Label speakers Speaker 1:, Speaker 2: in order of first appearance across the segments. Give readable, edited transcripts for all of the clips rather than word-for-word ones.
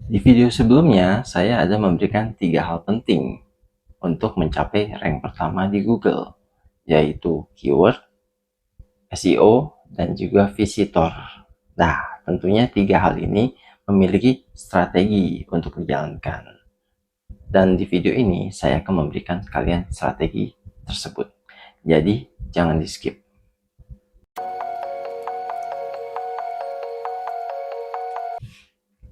Speaker 1: Di video sebelumnya, saya ada memberikan 3 hal penting untuk mencapai rank pertama di Google, yaitu keyword, SEO, dan juga visitor. Nah, tentunya 3 hal ini memiliki strategi untuk dijalankan. Dan di video ini, saya akan memberikan kalian strategi tersebut. Jadi, jangan di-skip.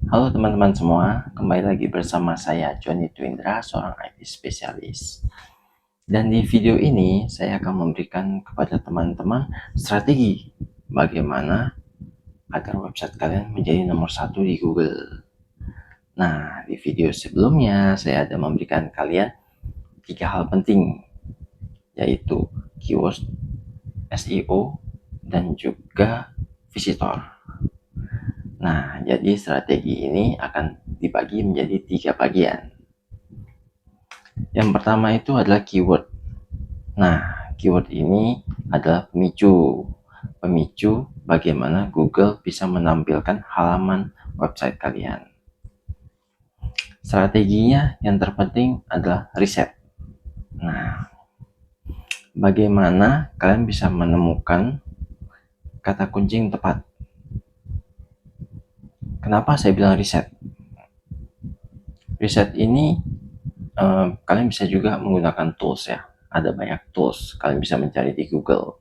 Speaker 1: Halo teman-teman semua, kembali lagi bersama saya Johnny Twindra, seorang IT spesialis. Dan di video ini saya akan memberikan kepada teman-teman strategi bagaimana agar website kalian menjadi nomor 1 di Google. Nah, di video sebelumnya saya ada memberikan kalian 3 hal penting, yaitu keyword, SEO, dan juga visitor. Nah, jadi strategi ini akan dibagi menjadi 3 bagian. Yang pertama itu adalah keyword. Nah, keyword ini adalah pemicu bagaimana Google bisa menampilkan halaman website kalian. Strateginya yang terpenting adalah riset. Nah, bagaimana kalian bisa menemukan kata kunci yang tepat? Kenapa saya bilang riset? Riset ini kalian bisa juga menggunakan tools ya. Ada banyak tools, kalian bisa mencari di Google.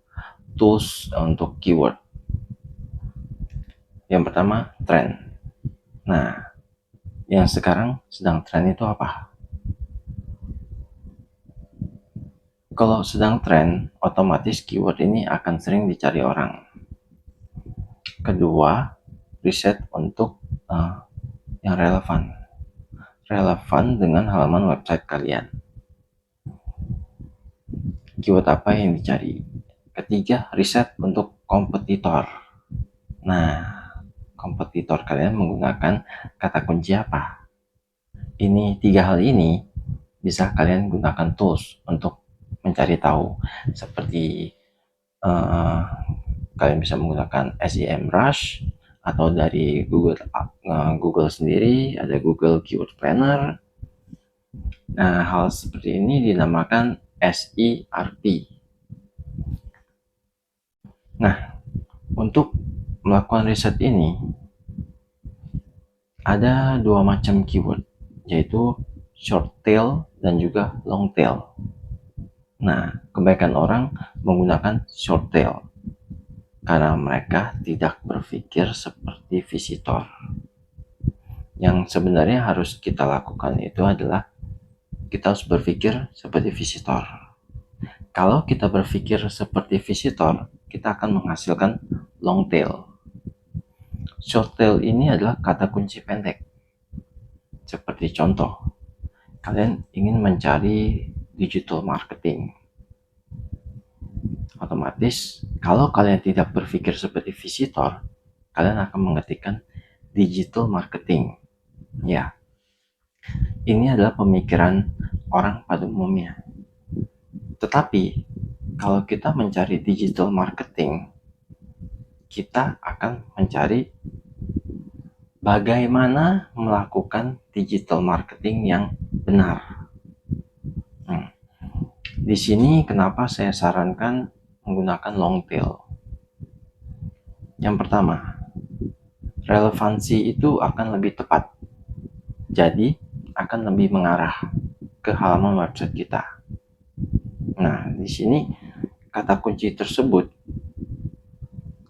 Speaker 1: Tools untuk keyword. Yang pertama, trend. Nah, yang sekarang sedang tren itu apa? Kalau sedang tren, otomatis keyword ini akan sering dicari orang. Kedua, riset untuk yang relevan dengan halaman website kalian. Keyword apa yang dicari? Ketiga, riset untuk kompetitor. Nah, kompetitor kalian menggunakan kata kunci apa? Ini 3 hal ini bisa kalian gunakan tools untuk mencari tahu, seperti kalian bisa menggunakan SEMrush atau dari Google sendiri, ada Google Keyword Planner. Nah, hal seperti ini dinamakan SERP. Nah, untuk melakukan riset ini ada 2 macam keyword, yaitu short tail dan juga long tail. Nah, kebanyakan orang menggunakan short tail karena mereka tidak berpikir seperti visitor. Yang sebenarnya harus kita lakukan itu adalah kita harus berpikir seperti visitor. Kalau kita berpikir seperti visitor, kita akan menghasilkan long tail. Short tail ini adalah kata kunci pendek. Seperti contoh, kalian ingin mencari digital marketing. Otomatis, kalau kalian tidak berpikir seperti visitor, kalian akan mengetikkan digital marketing. Ya, ini adalah pemikiran orang pada umumnya. Tetapi, kalau kita mencari digital marketing, kita akan mencari bagaimana melakukan digital marketing yang benar. Di sini kenapa saya sarankan menggunakan long tail. Yang pertama, relevansi itu akan lebih tepat. Jadi, akan lebih mengarah ke halaman website kita. Nah, di sini kata kunci tersebut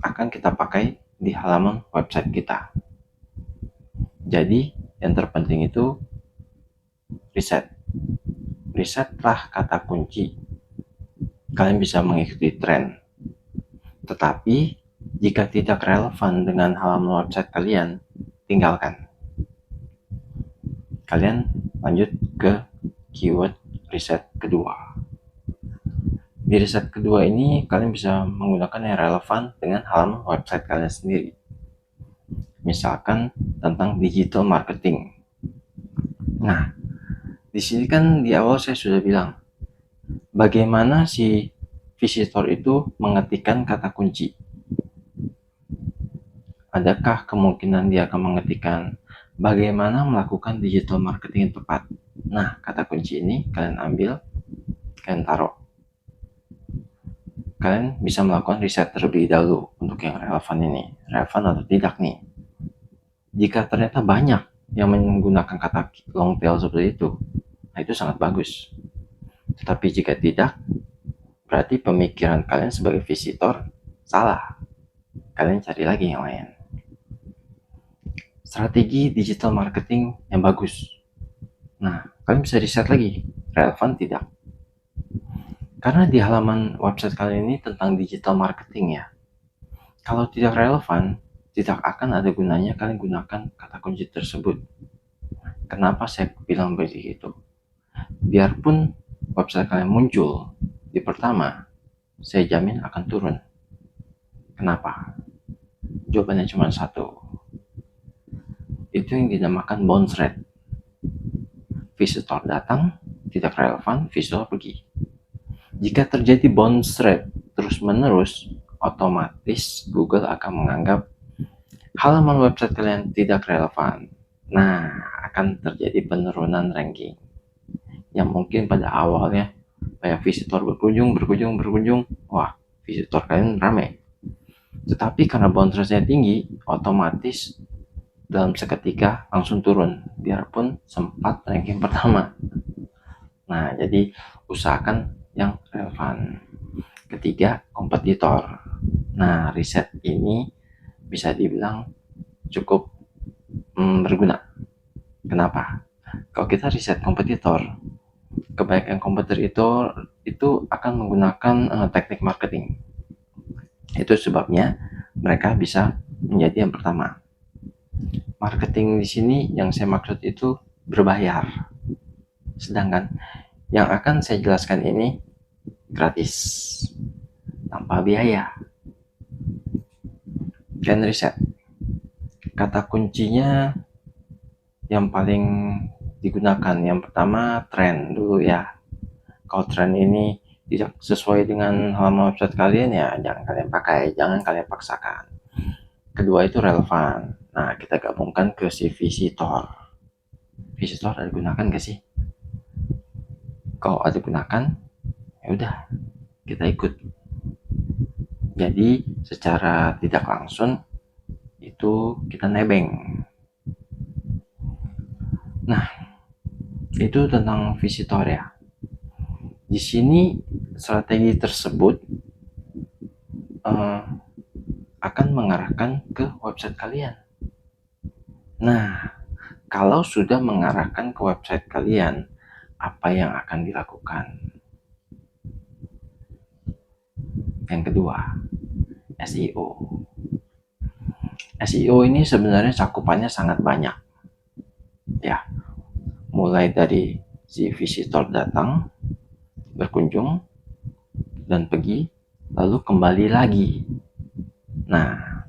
Speaker 1: akan kita pakai di halaman website kita. Jadi, yang terpenting itu riset. Risetlah kata kunci. Kalian bisa mengikuti tren. Tetapi, jika tidak relevan dengan halaman website kalian, tinggalkan. Kalian lanjut ke keyword riset kedua. Di riset kedua ini, kalian bisa menggunakan yang relevan dengan halaman website kalian sendiri. Misalkan tentang digital marketing. Nah, di sini kan di awal saya sudah bilang, bagaimana si visitor itu mengetikkan kata kunci. Adakah kemungkinan dia akan mengetikkan Bagaimana melakukan digital marketing yang tepat? Nah, kata kunci ini kalian ambil, kalian taruh. Kalian bisa melakukan riset terlebih dahulu untuk yang relevan ini. Relevan atau tidak nih? Jika ternyata banyak yang menggunakan kata long tail seperti itu, nah itu sangat bagus. Tetapi jika tidak, berarti pemikiran kalian sebagai visitor salah. Kalian cari lagi yang lain. Strategi digital marketing yang bagus. Nah, kalian bisa riset lagi, relevan tidak? Karena di halaman website kalian ini tentang digital marketing ya. Kalau tidak relevan, tidak akan ada gunanya kalian gunakan kata kunci tersebut. Kenapa saya bilang begitu? Biarpun website kalian muncul di pertama, saya jamin akan turun. Kenapa? Jawabannya cuma satu. Itu yang dinamakan bounce rate. Visitor datang, tidak relevan, visitor pergi. Jika terjadi bounce rate terus-menerus, otomatis Google akan menganggap halaman website kalian tidak relevan. Nah, akan terjadi penurunan ranking. Yang mungkin pada awalnya banyak visitor berkunjung, wah, visitor kalian ramai. Tetapi karena bounce rate-nya tinggi, otomatis dalam seketika langsung turun, biarpun sempat ranking pertama. Nah, jadi usahakan yang relevan. Ketiga, kompetitor. Nah, riset ini bisa dibilang cukup berguna. Kenapa? Kalau kita riset kompetitor, kebanyakan kompetitor itu akan menggunakan teknik marketing. Itu sebabnya mereka bisa menjadi yang pertama. Marketing di sini yang saya maksud itu berbayar. Sedangkan yang akan saya jelaskan ini gratis, tanpa biaya. Dan riset. Kata kuncinya yang paling digunakan, yang pertama tren dulu ya. Kalau tren ini tidak sesuai dengan halaman website kalian ya jangan kalian pakai, jangan kalian paksakan. Kedua itu relevan. Nah, kita gabungkan ke si visitor. Visitor ada gunakan gak sih? Kalau ada gunakan, ya udah kita ikut. Jadi secara tidak langsung itu kita nebeng. Nah, itu tentang visitor ya. Di sini strategi tersebut akan mengarahkan ke website kalian. Nah, kalau sudah mengarahkan ke website kalian, apa yang akan dilakukan? Yang kedua, SEO. SEO ini sebenarnya cakupannya sangat banyak. Ya, mulai dari si visitor datang, berkunjung, dan pergi, lalu kembali lagi. Nah,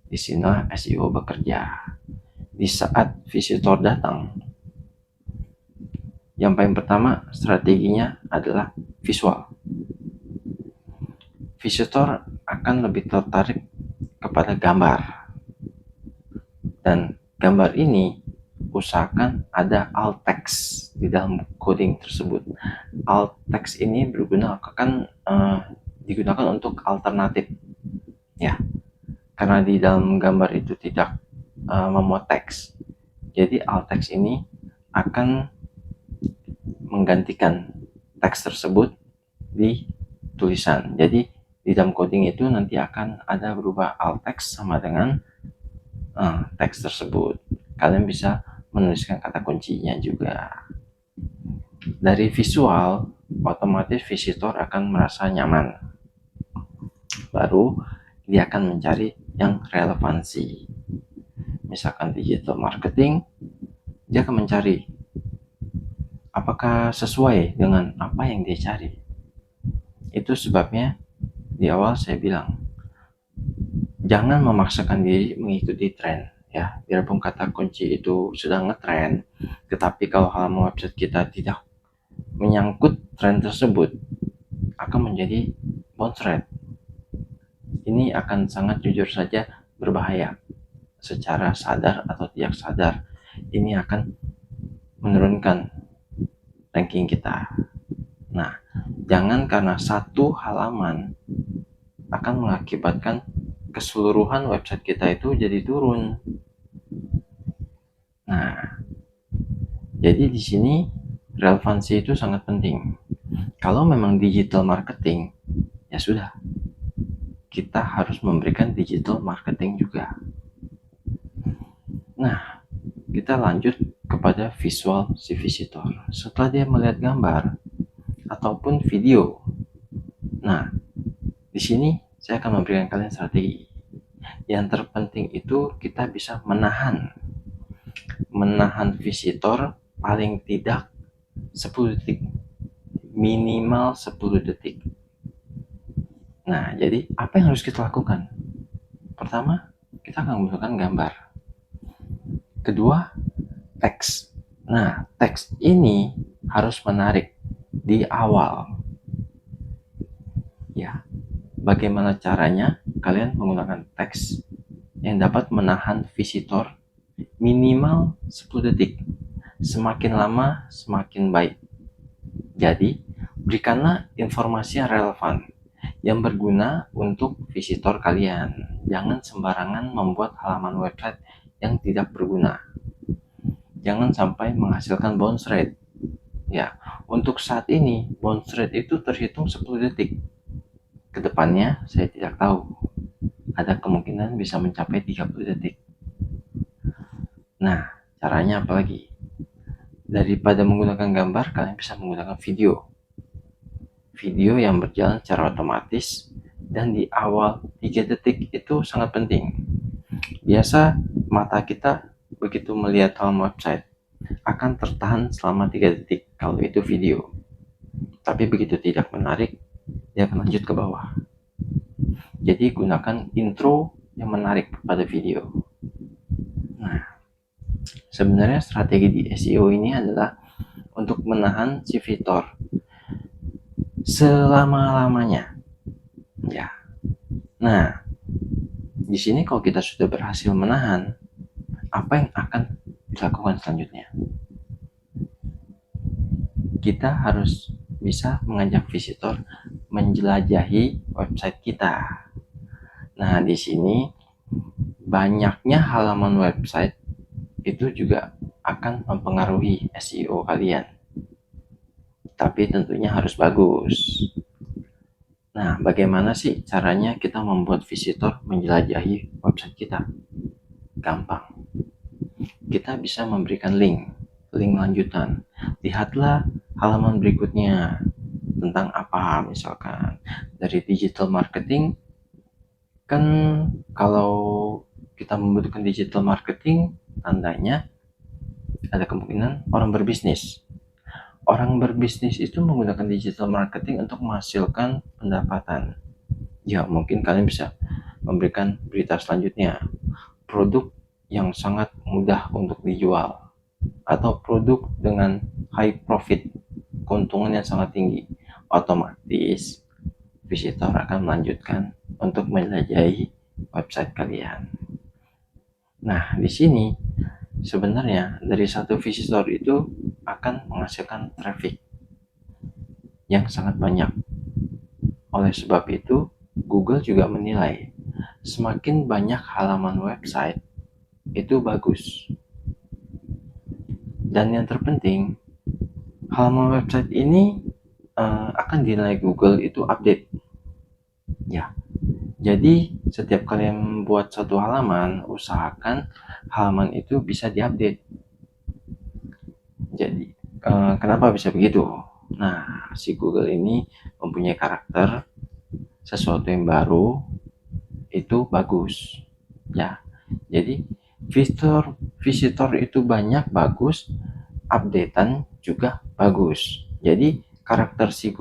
Speaker 1: di sini SEO bekerja. Di saat visitor datang, yang paling pertama strateginya adalah visual. Visitor akan lebih tertarik kepada gambar. Dan gambar ini usahakan ada alt text di dalam coding tersebut. Alt text ini berguna akan digunakan untuk alternatif ya, karena di dalam gambar itu tidak memuat teks. Jadi alt text ini akan menggantikan teks tersebut di tulisan. Jadi di dalam coding itu nanti akan ada berubah alt text sama dengan teks tersebut. Kalian bisa menuliskan kata kuncinya juga. Dari visual, otomatis visitor akan merasa nyaman. Baru dia akan mencari yang relevansi. Misalkan digital marketing, dia akan mencari apakah sesuai dengan apa yang dia cari. Itu sebabnya di awal saya bilang, jangan memaksakan diri mengikuti tren. Ya, biarpun kata kunci itu sedang ngetren, tetapi kalau halaman website kita tidak menyangkut tren tersebut, akan menjadi bounce rate. Ini akan sangat jujur saja berbahaya secara sadar atau tidak sadar. ini akan menurunkan ranking kita. Nah, jangan karena satu halaman akan mengakibatkan keseluruhan website kita itu jadi turun. Nah, jadi di sini relevansi itu sangat penting. Kalau memang digital marketing, ya sudah, kita harus memberikan digital marketing juga. Nah, kita lanjut kepada visual si visitor. Setelah dia melihat gambar ataupun video, nah, di sini saya akan memberikan kalian strategi. Yang terpenting itu kita bisa menahan visitor paling tidak 10 detik, minimal 10 detik. Nah, jadi apa yang harus kita lakukan? Pertama, kita akan menggunakan gambar. Kedua, teks. Nah, teks ini harus menarik di awal. Ya, bagaimana caranya? Kalian menggunakan teks yang dapat menahan visitor minimal 10 detik. Semakin lama, semakin baik. Jadi, berikanlah informasi yang relevan, yang berguna untuk visitor kalian. Jangan sembarangan membuat halaman website yang tidak berguna. Jangan sampai menghasilkan bounce rate. Ya, untuk saat ini bounce rate itu terhitung 10 detik. Kedepannya saya tidak tahu. Ada kemungkinan bisa mencapai 30 detik. Nah, caranya apa lagi? Daripada menggunakan gambar, kalian bisa menggunakan video. Video yang berjalan secara otomatis dan di awal 3 detik itu sangat penting. Biasa mata kita begitu melihat halaman website akan tertahan selama 3 detik kalau itu video. Tapi begitu tidak menarik, dia akan lanjut ke bawah. Jadi gunakan intro yang menarik pada video. Nah, sebenarnya strategi di SEO ini adalah untuk menahan si visitor selama-lamanya. Ya. Nah, di sini kalau kita sudah berhasil menahan, apa yang akan dilakukan selanjutnya? Kita harus bisa mengajak visitor menjelajahi website kita. Nah, di sini banyaknya halaman website itu juga akan mempengaruhi SEO kalian. Tapi tentunya harus bagus. Nah, bagaimana sih caranya kita membuat visitor menjelajahi website kita? Gampang. Kita bisa memberikan link lanjutan. Lihatlah halaman berikutnya tentang apa, misalkan dari digital marketing. Kan kalau kita membutuhkan digital marketing, tandanya ada kemungkinan orang berbisnis. Orang berbisnis itu menggunakan digital marketing untuk menghasilkan pendapatan. Ya, mungkin kalian bisa memberikan berita selanjutnya. Produk yang sangat mudah untuk dijual. Atau produk dengan high profit, keuntungan yang sangat tinggi. Otomatis, visitor akan melanjutkan untuk menjelajahi website kalian. Nah, di sini sebenarnya dari satu visitor itu akan menghasilkan traffic yang sangat banyak. Oleh sebab itu, Google juga menilai semakin banyak halaman website itu bagus. Dan yang terpenting, halaman website ini akan dinilai Google itu update. Ya, jadi setiap kalian buat satu halaman, usahakan halaman itu bisa diupdate. Jadi, kenapa bisa begitu? Nah, si Google ini mempunyai karakter sesuatu yang baru itu bagus. Ya, jadi visitor itu banyak bagus, updatean juga bagus. Jadi karakter si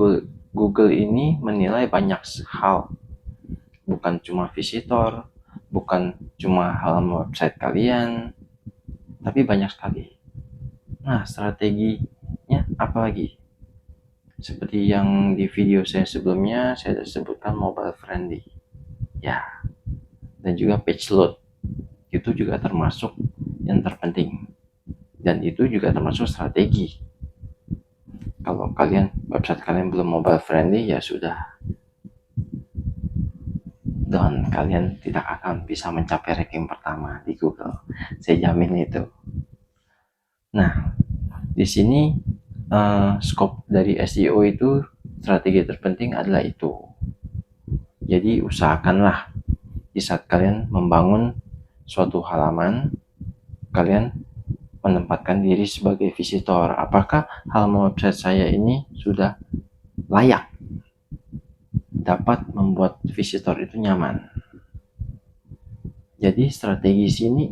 Speaker 1: Google ini menilai banyak hal, bukan cuma visitor, bukan cuma halaman website kalian, tapi banyak sekali. Nah, strateginya apa lagi? Seperti yang di video saya sebelumnya, saya sebutkan mobile friendly. Ya, dan juga page load. Itu juga termasuk yang terpenting. dan itu juga termasuk strategi. Kalau website kalian belum mobile friendly, ya sudah, dan kalian tidak akan bisa mencapai ranking pertama di Google. Saya jamin itu. Nah, di sini scope dari SEO itu, strategi terpenting adalah itu. Jadi usahakanlah di saat kalian membangun suatu halaman, kalian menempatkan diri sebagai visitor. Apakah halaman website saya ini sudah layak dapat membuat visitor itu nyaman? Jadi strategi sini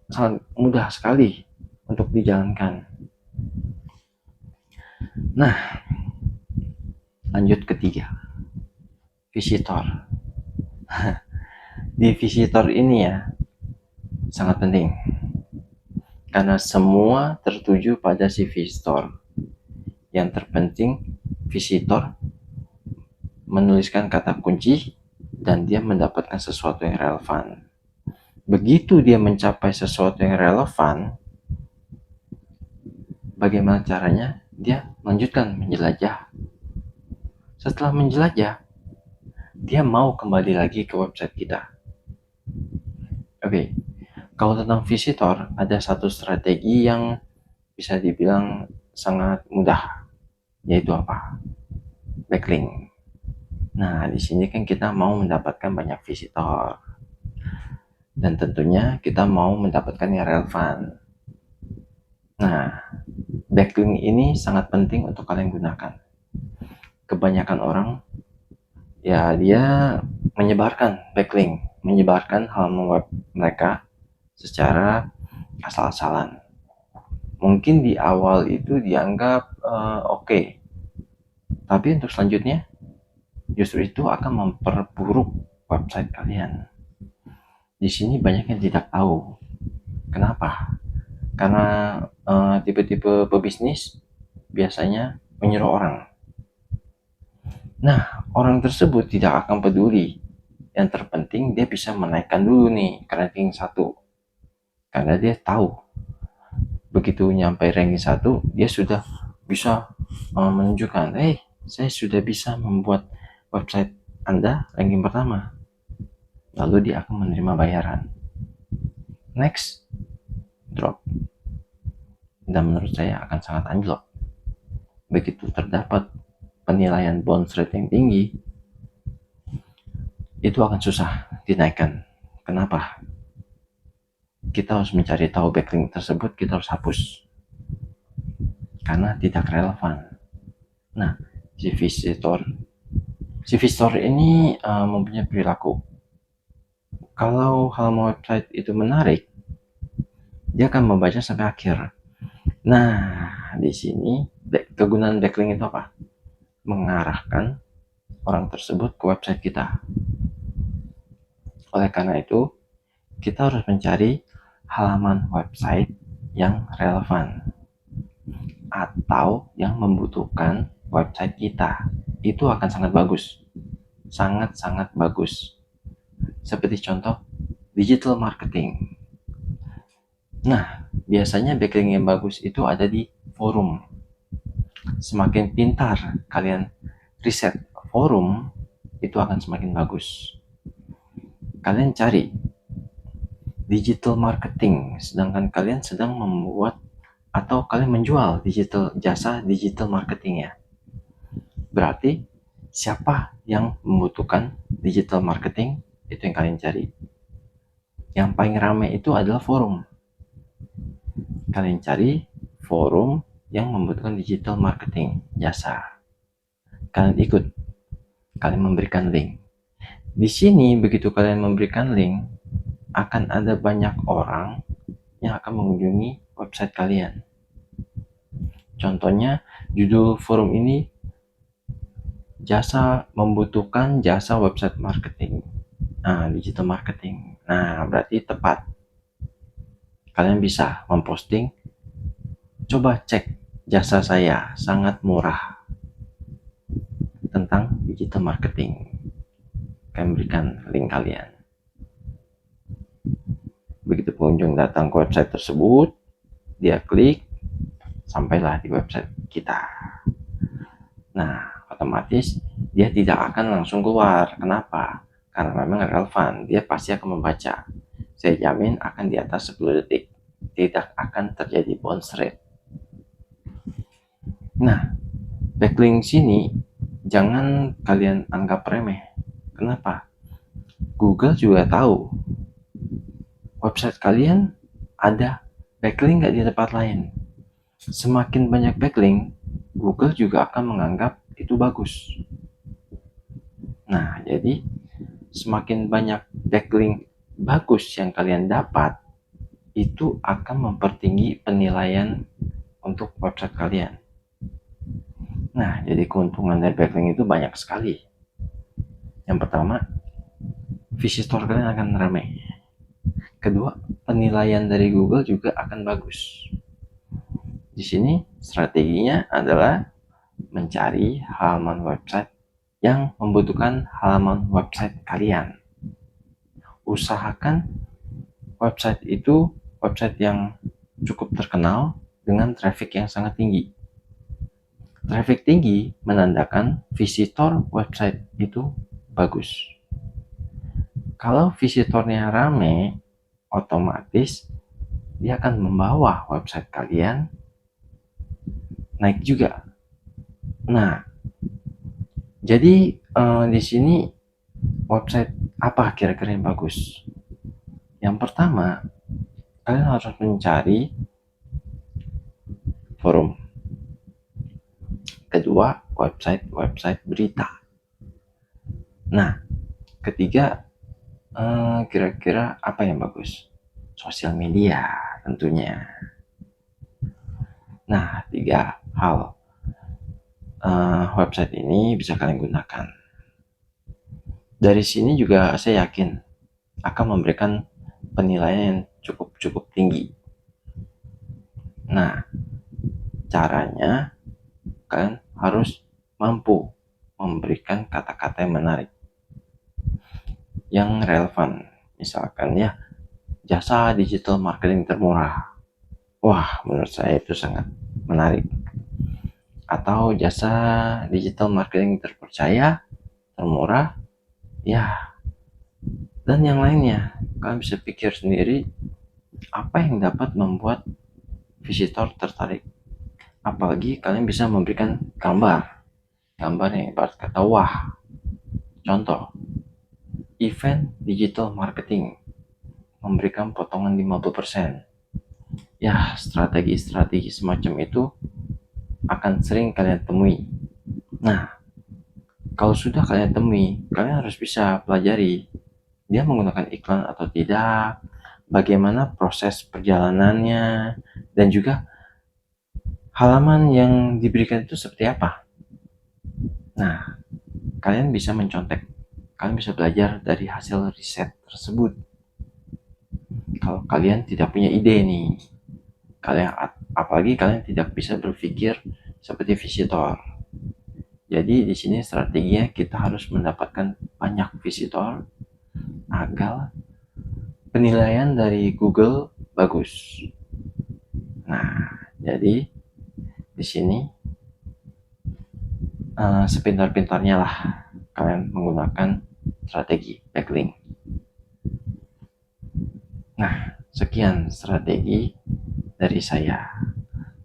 Speaker 1: sangat mudah sekali untuk dijalankan. Nah, lanjut ketiga, visitor. Di visitor ini ya sangat penting, karena semua tertuju pada si visitor. Yang terpenting, visitor menuliskan kata kunci dan dia mendapatkan sesuatu yang relevan. Begitu dia mencapai sesuatu yang relevan, bagaimana caranya? Dia melanjutkan menjelajah. Setelah menjelajah, dia mau kembali lagi ke website kita. Oke, kalau tentang visitor, ada satu strategi yang bisa dibilang sangat mudah, yaitu apa? Backlink. Nah, di sini kan kita mau mendapatkan banyak visitor, dan tentunya kita mau mendapatkan yang relevan. Nah, backlink ini sangat penting untuk kalian gunakan. Kebanyakan orang ya dia menyebarkan backlink, menyebarkan halaman web mereka secara asal-asalan. Mungkin di awal itu dianggap oke, tapi untuk selanjutnya justru itu akan memperburuk website kalian. Di sini banyak yang tidak tahu. Kenapa? Karena tipe-tipe pebisnis biasanya menyuruh orang. Nah, orang tersebut tidak akan peduli. Yang terpenting dia bisa menaikkan dulu nih ke ranking 1. Karena dia tahu begitu nyampe ranking 1, dia sudah bisa menunjukkan, saya sudah bisa membuat website Anda ranking pertama. Lalu dia akan menerima bayaran. Next, drop. Dan menurut saya akan sangat anjlok. Begitu terdapat penilaian bounce rate yang tinggi, itu akan susah dinaikkan. Kenapa? Kita harus mencari tahu backlink tersebut, kita harus hapus karena tidak relevan. Nah, si visitor ini mempunyai perilaku. Kalau halaman website itu menarik, dia akan membaca sampai akhir. Nah, di sini kegunaan backlink itu apa? Mengarahkan orang tersebut ke website kita. Oleh karena itu, kita harus mencari halaman website yang relevan atau yang membutuhkan website kita. Itu akan sangat bagus. Sangat-sangat bagus. Seperti contoh, digital marketing. Nah, biasanya backlink yang bagus itu ada di forum. Semakin pintar kalian riset forum, itu akan semakin bagus. Kalian cari digital marketing, sedangkan kalian sedang membuat atau kalian menjual jasa digital marketing ya. Berarti siapa yang membutuhkan digital marketing, itu yang kalian cari. Yang paling ramai itu adalah forum. Kalian cari forum yang membutuhkan digital marketing jasa. Kalian ikut, kalian memberikan link. Di sini begitu kalian memberikan link, akan ada banyak orang yang akan mengunjungi website kalian. Contohnya, judul forum ini membutuhkan jasa website marketing. Nah, digital marketing. Nah, berarti tepat. Kalian bisa memposting, coba cek jasa saya, sangat murah tentang digital marketing. Kalian berikan link kalian. Begitu pengunjung datang ke website tersebut, dia klik, sampailah di website kita. Nah, otomatis dia tidak akan langsung keluar. Kenapa? Karena memang relevan, dia pasti akan membaca. Saya jamin akan di atas 10 detik. Tidak akan terjadi bounce rate. Nah, backlink sini jangan kalian anggap remeh. Kenapa? Google juga tahu website kalian ada backlink nggak di tempat lain. Semakin banyak backlink, Google juga akan menganggap itu bagus. Nah, jadi semakin banyak backlink bagus yang kalian dapat, itu akan mempertinggi penilaian untuk website kalian. Nah, jadi keuntungan dari backlink itu banyak sekali. Yang pertama, visitor kalian akan ramai. Kedua, penilaian dari Google juga akan bagus. Di sini strateginya adalah mencari halaman website yang membutuhkan halaman website kalian. Usahakan website itu website yang cukup terkenal dengan traffic yang sangat tinggi. Traffic tinggi menandakan visitor website itu bagus. Kalau visitornya rame, otomatis dia akan membawa website kalian naik juga. Nah, jadi di sini website apa kira-kira yang bagus? Yang pertama, kalian harus mencari forum. Kedua, website berita. Nah, ketiga, kira-kira apa yang bagus? Sosial media tentunya. Nah, 3 hal website ini bisa kalian gunakan. Dari sini juga saya yakin akan memberikan penilaian yang cukup tinggi. Nah, caranya kalian harus mampu memberikan kata-kata yang menarik, yang relevan. Misalkan ya, jasa digital marketing termurah. Wah, menurut saya itu sangat menarik. Atau jasa digital marketing terpercaya, termurah, ya, dan yang lainnya. Kalian bisa pikir sendiri apa yang dapat membuat visitor tertarik. Apalagi kalian bisa memberikan gambar yang ibarat kata wah. Contoh, event digital marketing memberikan potongan 50%. Ya, strategi-strategi semacam itu akan sering kalian temui. Nah, kalau sudah kalian temui, kalian harus bisa pelajari dia menggunakan iklan atau tidak, bagaimana proses perjalanannya, dan juga halaman yang diberikan itu seperti apa. Nah, kalian bisa mencontek, kalian bisa belajar dari hasil riset tersebut. Kalau kalian tidak punya ide nih, apalagi kalian tidak bisa berpikir seperti visitor. Jadi di sini strateginya kita harus mendapatkan banyak visitor agar penilaian dari Google bagus. Nah, jadi di sini sepintar-pintarnya lah kalian menggunakan strategi backlink. Nah, sekian strategi dari saya.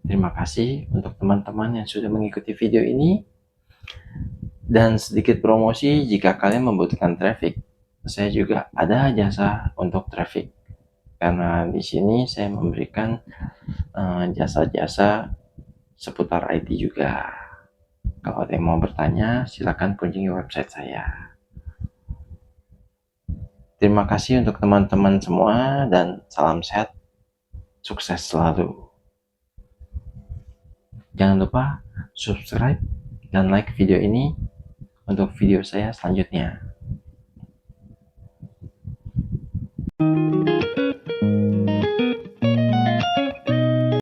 Speaker 1: Terima kasih untuk teman-teman yang sudah mengikuti video ini. Dan sedikit promosi, jika kalian membutuhkan traffic, saya juga ada jasa untuk traffic. Karena di sini saya memberikan jasa-jasa seputar IT juga. Kalau ada yang mau bertanya, silakan kunjungi website saya. Terima kasih untuk teman-teman semua dan salam sehat, sukses selalu. Jangan lupa subscribe dan like video ini untuk video saya selanjutnya.